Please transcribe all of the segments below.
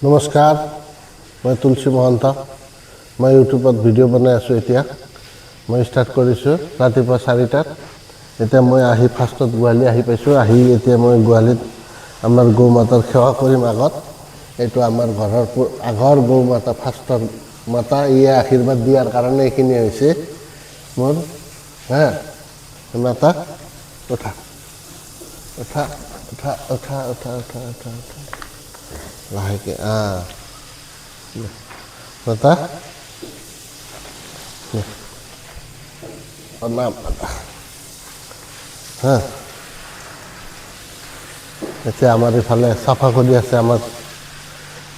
নমস্কাৰ, মই তুলসী মহন্ত। মই ইউটিউবত ভিডিঅ' বনাই আছোঁ। এতিয়া মই ষ্টাৰ্ট কৰিছোঁ ৰাতিপুৱা 4টাত। এতিয়া মই ফাৰ্ষ্টত গোহালি আহি পাইছোঁ। এতিয়া মই গোহালিত আমাৰ গৌ মাতাৰ সেৱা কৰিম। আগত এইটো আমাৰ ঘৰৰ আগৰ গৌ মাতা, ফাৰ্ষ্টৰ মাতা। ইয়ে আশীৰ্বাদ দিয়াৰ কাৰণে এইখিনি হৈছে মোৰ। মাতা উঠা উঠা উঠা উঠা উঠা উঠা উঠা উঠা লাহেকে মাতা নাম এতিয়া আমাৰ ইফালে চাফা কৰি আছে আমাৰ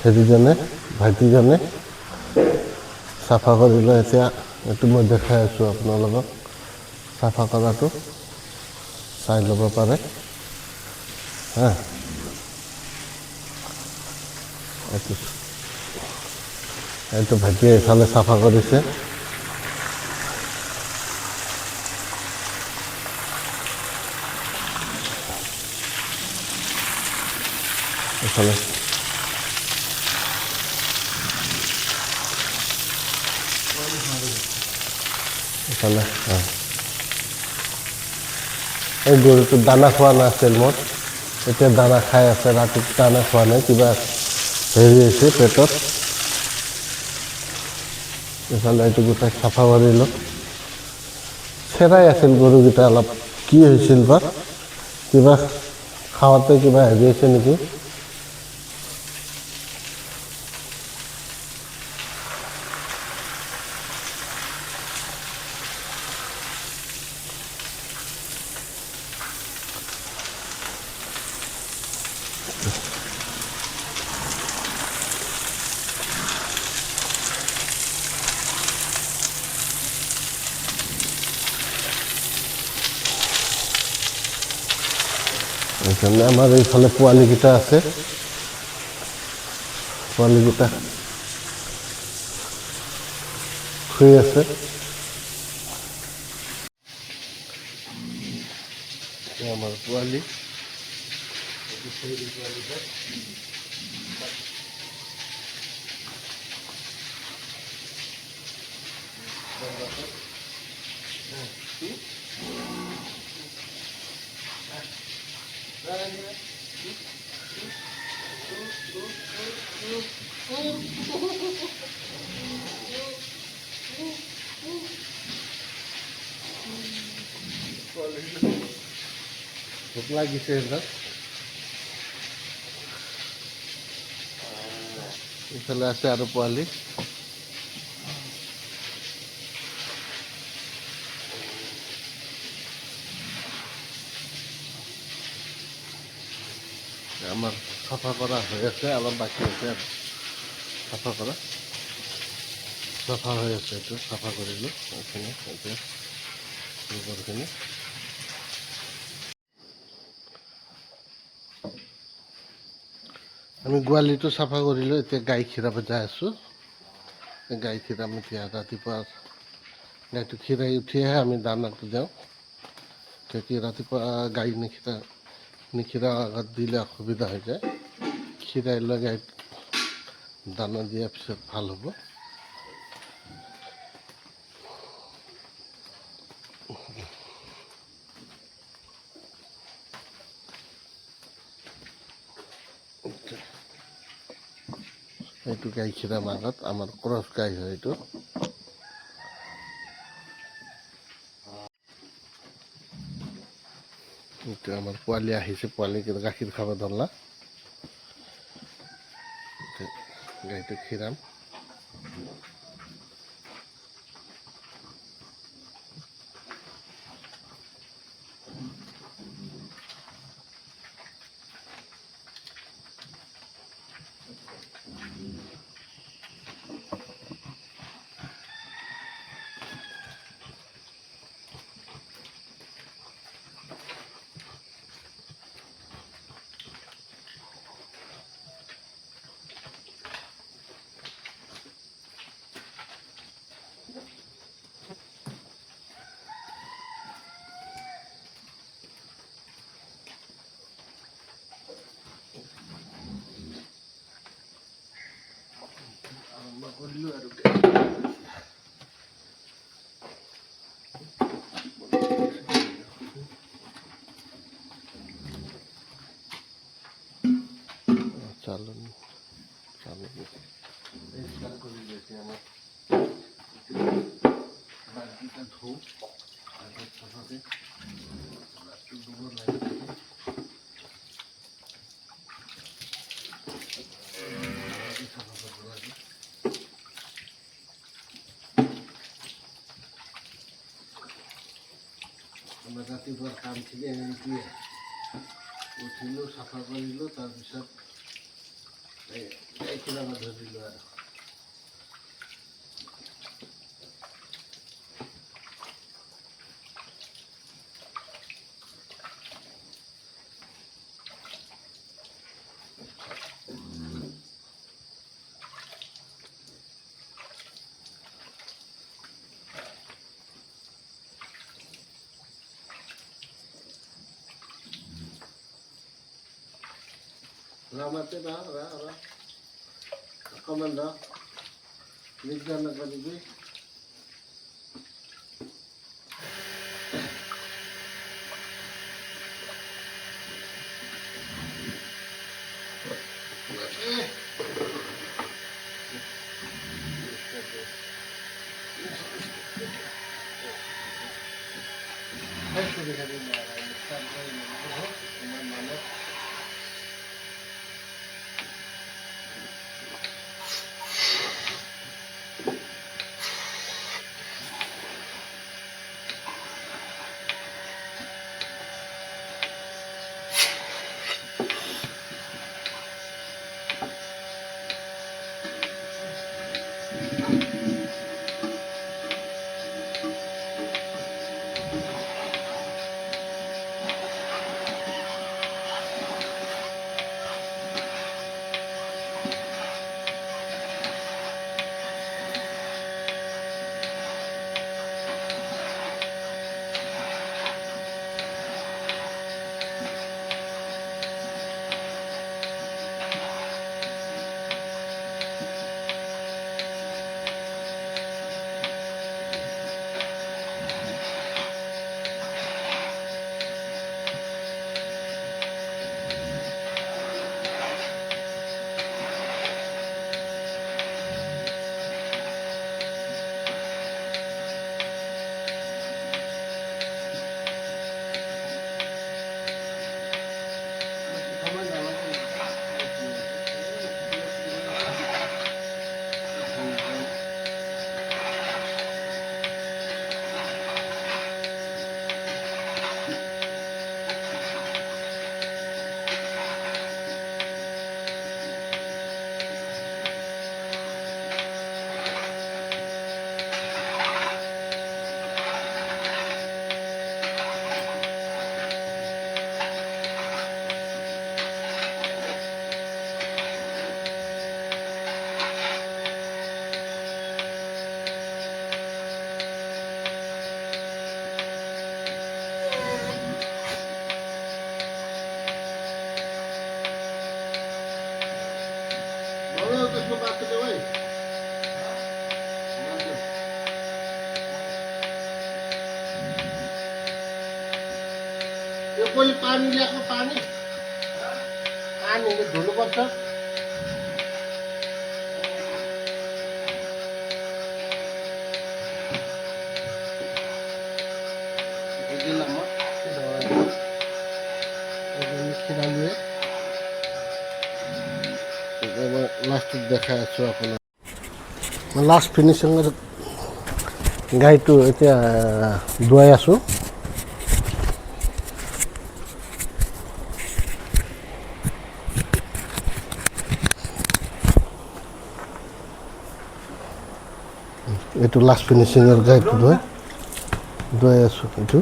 হেৰিজনে, ভাইটিজনে চাফা কৰি লৈ এতিয়া এইটো মই দেখাই আছোঁ আপোনালোকক। চাফা কৰাটো চাই ল'ব পাৰে। এইটো ভাইটিয়ে এইফালে চাফা কৰিছে। এইফালে এইফালে এই গৰুটো দানা খোৱা নাছিল মোৰ, এতিয়া দানা খাই আছে। ৰাতি দানা খোৱা নাই, কিবা হেৰি হৈছে পেটত। এইফালে এইটো গোটাই চাফা কৰিলোঁ। চেৰাই আছিল গৰুকেইটা, অলপ কি হৈছিল বা, কিবা খাওঁতে কিবা হেৰি হৈছে নেকি। সেইকাৰণে আমাৰ এইফালে পোৱালিকেইটা আছে। পোৱালিকেইটা শুই আছে। আমাৰ পোৱালি ভোক লাগিছে এইবিলাক। ইফালে আছে আৰু পোৱালি। আমাৰ চাফা কৰা হৈ আছে, অলপ বাকী আছে আৰু চাফা কৰা। চাফা হৈ আছে, এইটো চাফা কৰিলোঁ। এইখিনি এতিয়া গোবৰখিনি আমি গোহালিটো চাফা কৰিলোঁ। এতিয়া গাই খীৰাব যাই আছোঁ। গাই খীৰাম এতিয়া। ৰাতিপুৱা গাইটো খীৰাই উঠিহে আমি দানাটো দিওঁ। তেতিয়া ৰাতিপুৱা গাই নিখীৰা আগত দিলে অসুবিধা হৈ যায়। খীৰাই লৈ গাইত দানা দিয়াৰ পিছত ভাল হ'ব। এইটো গাই খীৰাম আগত, আমাৰ ক্ৰছ গাই হয় এইটো। এইটো আমাৰ পোৱালি আহিছে, পোৱালিকেইটা গাখীৰ খাব ধৰলা। গাইটো খীৰাম। চালন চালন স্টাৰ্ট কৰি দিছে আমাক বাকিটা ধো আগত চাফাকে ৰাতি দুবৰ লাগি চাফা কৰিব লাগে আমাৰ ৰাতিপুৱাৰ কামখিনি এনেকৈয়ে উঠিলোঁ চাফা কৰিলোঁ তাৰপিছত এইখিনি আমাৰ ধৰিলোঁ আৰু Ramate ba? Ra. Kaman na. Ligdan na kalibi. यो कोही पानी ल्याएको पानी धुनुपर्छ लास्ट देखाइ आछु আপোনাক लास्ट फिनिशिंग गाईটো এতিয়া ধুৱাই আছো এইটো লাষ্ট ফিনিশিংৰ গাইটো ধুৱাই আছো এইটো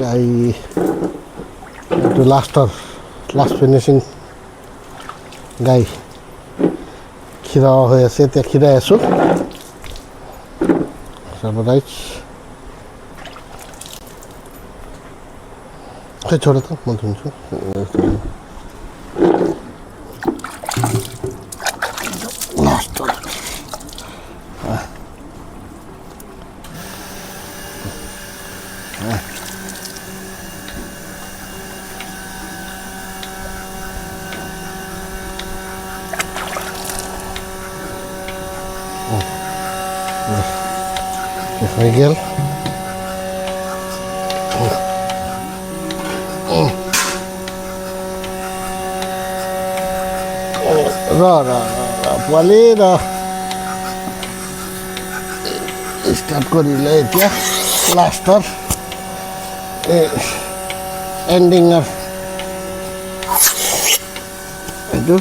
গাই এইটো লাষ্ট ফিনিশিং গাই খিৰা হৈ আছে এতিয়া খিৰাই আছো সবৰাইজ छोड़ो तो मत उनसे लास्ट হৈ গেল পোৱালি ষ্টাৰ্ট কৰিলে এতিয়া লাষ্টৰ এণ্ডিঙৰ এইটো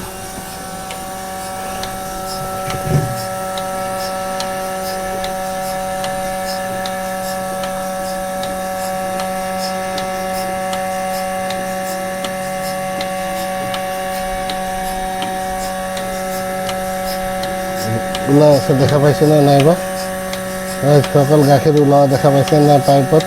ওলাই আছে দেখা পাইছে নে নাইবা সকল গাখীৰ ওলোৱা দেখা পাইছে না পাইপত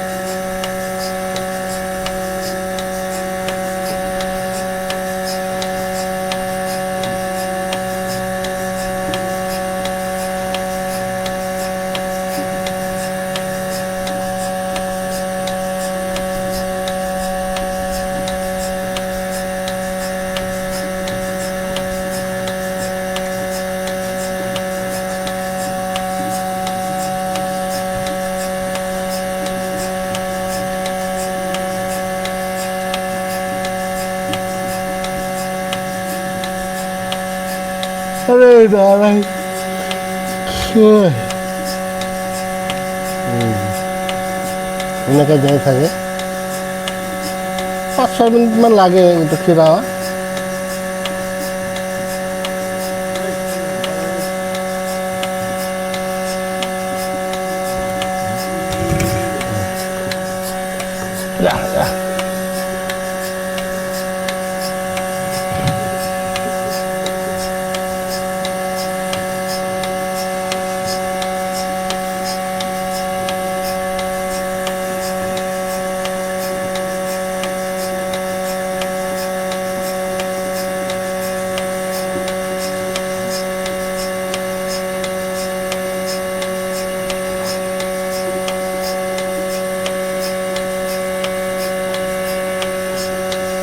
এনেকৈ যাই থাকে 5-6 মিনিটমান লাগে এইটো খিৰা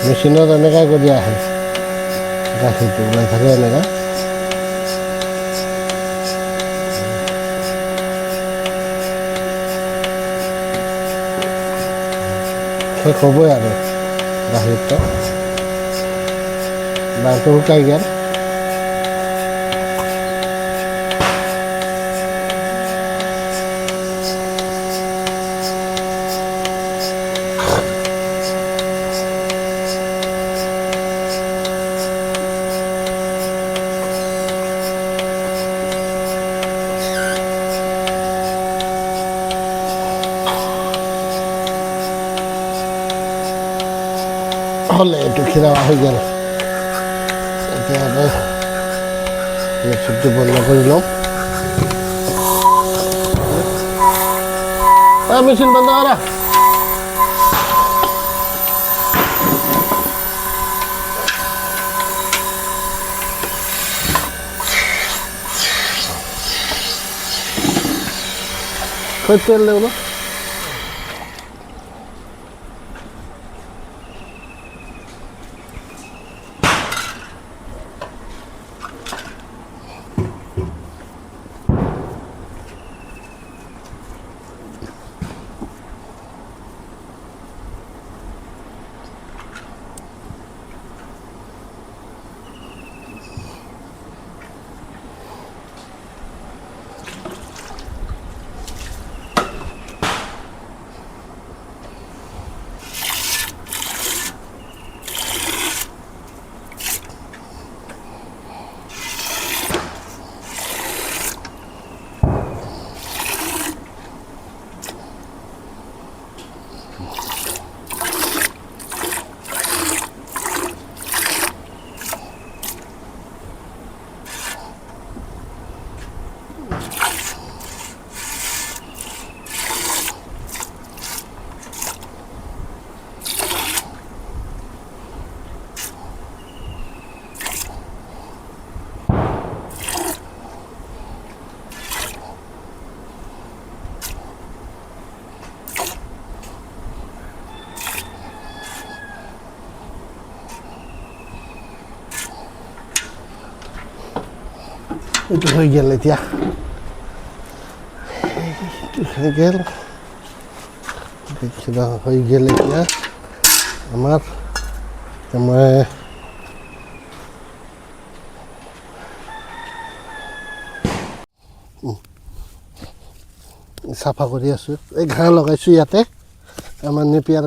মেচিনত এনেকৈ কৰি আহে গাখীৰটো ওলাই থাকে এনেকৈ শেষ হ'বই আৰু গাখীৰটো দাঁতটো শুকাই গ'ল হ'লে এইটো খিৰা হৈ গ'ল এতিয়া চব্জি বন্ধ কৰি লওঁ মেচিন বন্ধ কৰা তেল দেব না এইটো হৈ গ'ল এতিয়া হৈ গ'ল কিবা হৈ গ'ল এতিয়া আমাৰ মই চাফা কৰি আছোঁ এই ঘাঁহ লগাইছোঁ ইয়াতে আমাৰ নেপিয়াৰ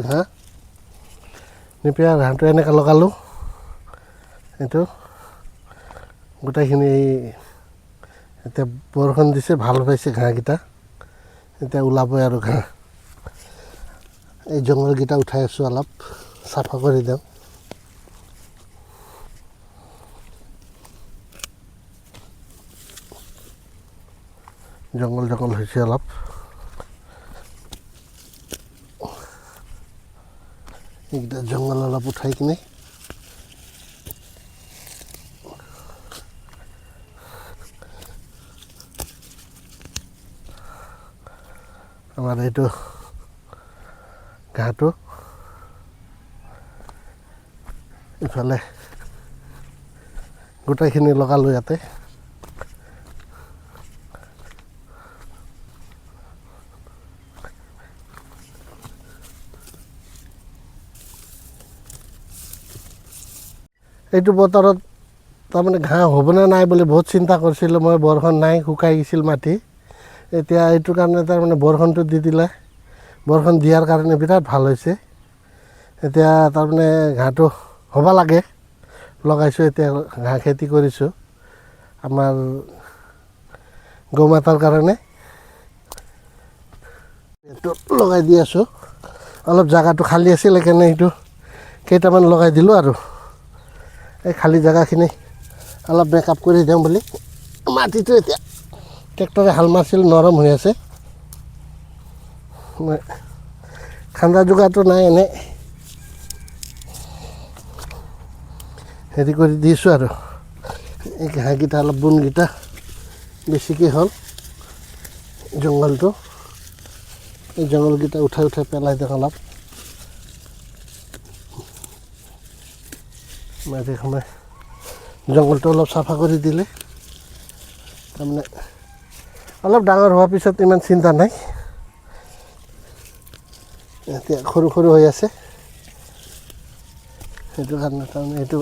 ঘাঁহটো এনেকৈ লগালোঁ এইটো গোটেইখিনি এতিয়া বৰষুণ দিছে ভাল পাইছে ঘাঁহকেইটা এতিয়া ওলাবই আৰু ঘাঁহ এই জংঘলকেইটা উঠাই আছোঁ অলপ চাফা কৰি দিওঁ জংঘল হৈছে অলপ এইকেইটা জংঘল অলপ উঠাই কিনে আমাৰ এইটো ঘাঁহটো ইফালে গোটেইখিনি লগালোঁ ইয়াতে এইটো বতৰত তাৰমানে ঘাঁহ হ'বনে নাই বুলি বহুত চিন্তা কৰিছিলোঁ মই বৰষুণ নাই শুকাই গৈছিল মাটি এতিয়া এইটো কাৰণে তাৰমানে বৰষুণটো দি দিলে বৰষুণ দিয়াৰ কাৰণে বিৰাট ভাল হৈছে এতিয়া তাৰমানে ঘাঁহটো হ'ব লাগে লগাইছোঁ এতিয়া ঘাঁহ খেতি কৰিছোঁ আমাৰ গৰু মাতাৰ কাৰণে এইটো লগাই দি আছোঁ অলপ জাগাটো খালী আছিল সেইকাৰণে এইটো কেইটামান লগাই দিলোঁ আৰু এই খালী জেগাখিনি অলপ বেকআপ কৰি দিওঁ বুলি মাটিটো এতিয়া ট্ৰেক্টৰে হাল মাৰিছিল নৰম হৈ আছে মই খান্দা যোগাটো নাই এনে হেৰি কৰি দিছোঁ আৰু এই ঘাঁহকেইটা অলপ বোনকেইটা বেছিকৈ হ'ল জংঘলটো এই জংঘলকেইটা উঠাই পেলাই দিওঁ অলপ মাজে সময়ে জংঘলটো অলপ চাফা কৰি দিলে তাৰমানে অলপ ডাঙৰ হোৱাৰ পিছত ইমান চিন্তা নাই এতিয়া সৰু হৈ আছে সেইটো কাৰণে তাৰমানে এইটো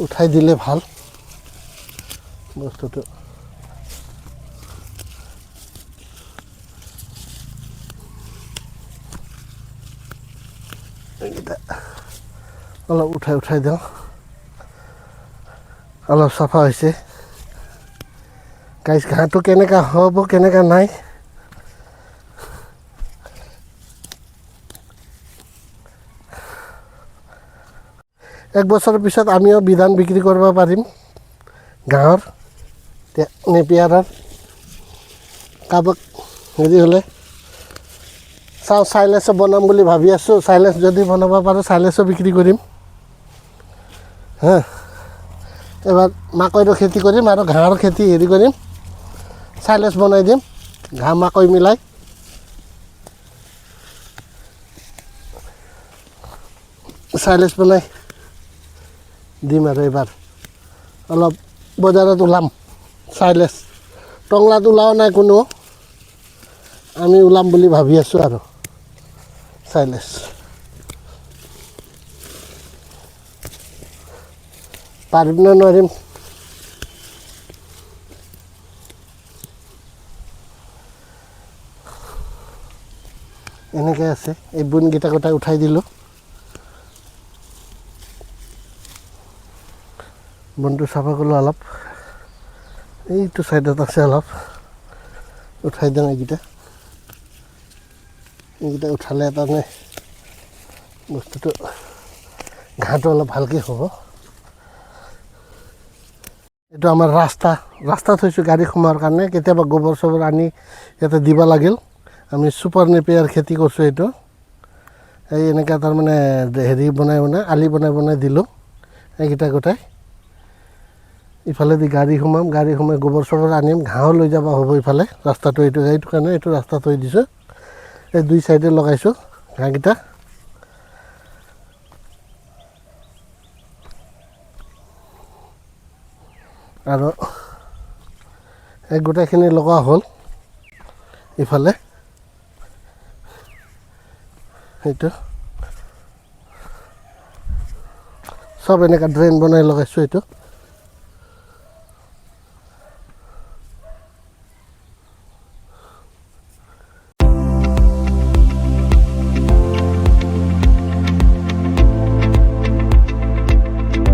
উঠাই দিলে ভাল বস্তুটো এইকেইটা অলপ উঠাই দিওঁ অলপ চাফা হৈছে গাইছ ঘাঁহটো কেনেকুৱা হ'ব কেনেকুৱা নাই এক বছৰৰ পিছত আমিও বিধান বিক্ৰী কৰিব পাৰিম গাঁৱৰ নেপিয়াৰৰ কাৰোবাক হেৰি হ'লে চাওঁ চাইলেছো বনাম বুলি ভাবি আছোঁ চাইলেছ যদি বনাব পাৰোঁ চাইলেছো বিক্ৰী কৰিম হা এবাৰ মাকৈৰো খেতি কৰিম আৰু ঘাঁহৰ খেতি হেৰি কৰিম চাইলেছ বনাই দিম ঘাঁহ মাকৈ মিলাই চাইলেছ বনাই দিম আৰু এবাৰ অলপ বজাৰত ওলাম চাইলেছ টংলাত ওলাও নাই কোনো আমি ওলাম বুলি ভাবি আছোঁ আৰু চাইলেছ পাৰিম নে নোৱাৰিম এনেকৈ আছে এই বোনকেইটা গোটাই উঠাই দিলোঁ বনটো চাফা কৰিলোঁ অলপ এইটো চাইডত আছে অলপ উঠাই দিওঁ এইকেইটা উঠালে তাৰমানে বস্তুটো ঘাঁহটো অলপ ভালকৈ হ'ব এইটো আমাৰ ৰাস্তা থৈছোঁ গাড়ী সোমোৱাৰ কাৰণে কেতিয়াবা গোবৰ চোবৰ আনি ইয়াতে দিব লাগিল আমি ছুপাৰ নেপিয়াৰ খেতি কৰিছোঁ এইটো এই এনেকৈ তাৰমানে হেৰি বনাই আলি বনাই দিলোঁ এইকেইটা গোটাই ইফালেদি গাড়ী সোমাই গোবৰ চোবৰ আনিম ঘাঁহো লৈ যাব হ'ব ইফালে ৰাস্তাটো এইটো কাৰণে এইটো ৰাস্তা থৈ দিছোঁ এই দুই চাইডে লগাইছোঁ ঘাঁহকেইটা আৰু এই গোটেইখিনি লগোৱা হ'ল ইফালে এইটো সব এনেকা ড্ৰেইন বনাই লগাইছোঁ এইটো